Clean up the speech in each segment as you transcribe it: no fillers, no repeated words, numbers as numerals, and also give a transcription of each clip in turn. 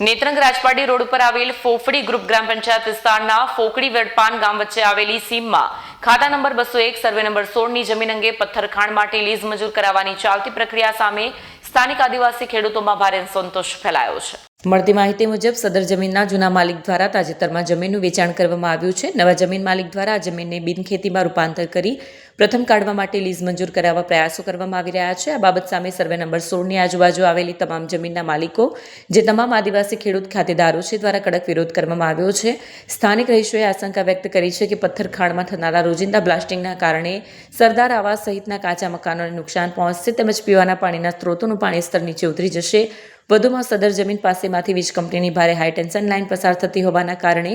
Netrang રાજપાટી road ઉપર આવેલ ફોફડી group ગ્રામ પંચાયત વિસ્તારના ફોકડી વડપાન ગામ વચ્ચે આવેલી સીમમાં ખાતા નંબર 201 સર્વે નંબર 16 ની જમીન અંગે પથ્થરખાણ માટે લીઝ મંજૂર કરાવવાની ચાલતી પ્રક્રિયા સામે સ્થાનિક આદિવાસી ખેડૂતોમાં ભારે અસંતોષ ફેલાયો છે। મળતી માહિતી મુજબ સદર જમીનના જૂના માલિક દ્વારા તાજેતરમાં જમીનનું વેચાણ કરવામાં આવ્યું છે। નવા જમીન માલિક દ્વારા આ જમીનને બિનખેતીમાં રૂપાંતર કરી પ્રથમ કાઢવા માટે લીઝ મંજૂર કરાવવા પ્રયાસો કરવામાં આવી રહ્યા છે। આ બાબત સામે સર્વે નંબર 16 ની આજુબાજુ આવેલી તમામ જમીનના માલિકો, જે તમામ આદિવાસી ખેડૂત ખાતેદારો છે, દ્વારા કડક વિરોધ કરવામાં આવ્યો છે। સ્થાનિક રહીશોએ આશંકા વ્યક્ત કરી છે કે પથ્થરખાણમાં થનારા રોજિંદા બ્લાસ્ટિંગના કારણે સરદાર આવાસ સહિતના કાચા મકાનોને નુકસાન પહોંચશે, તેમજ પીવાના પાણીના સ્ત્રોતોનું પાણી સ્તર નીચે ઉતરી જશે। વધુમાં સદર જમીન પાસેમાંથી વીજ કંપનીની ભારે હાઈ ટેન્શન લાઇન પસાર થતી હોવાના કારણે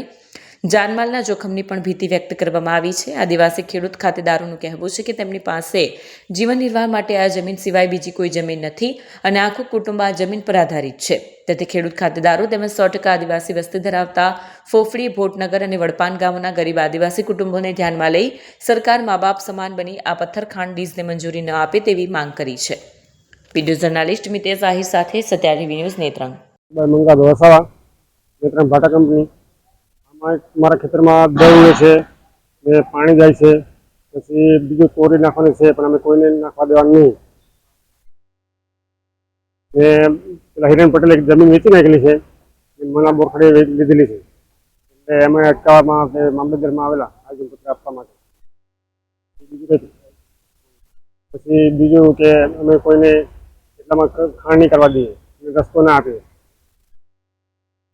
જાનમાલના જોખમની પણ ભીતિ વ્યક્ત કરવામાં આવી છે। આદિવાસી ખેડૂત ખાતેદારોનું કહેવું છે કે તેમની પાસે જીવન નિર્વાહ માટે આ જમીન સિવાય બીજી કોઈ જમીન નથી અને આખું કુટુંબ આ જમીન પર આધારિત છે। તેથી ખેડૂત ખાતેદારો તેમજ 100% આદિવાસી વસ્તી ધરાવતા ફોફડી, ભોટનગર અને વડપાન ગામોના ગરીબ આદિવાસી કુટુંબોને ધ્યાનમાં લઈ સરકાર મા બાપ સમાન બની આ પથ્થરખાણ લીઝને મંજૂરી ન આપે તેવી માંગ કરી છે। वीडियो जर्नलिस्ट मितेश आहिर साथे सत्या टीवी न्यूज़ नेत्रंग। मंगा वसावा नेत्रंग भाटा कंपनी हमारा खेतर में दई हुए छे ने पानी जाय छे पछी बीजू कोरी नाखवानी छे पण अमे कोईने नाखवा देवा नहीं ने पेला हिरेन पटेल एक जमीन वेची नाखेली छे मना बोरखडे लीधेली छे એટલે અમે અટકાવવામાં મામલતદારમાં આવેલા આયોજનપત્ર આપવા માટે। પછી બીજું કે અમે કોઈને એટલામાં ખાણ નહીં કરવા દઈએ, રસ્તો ના આપીએ।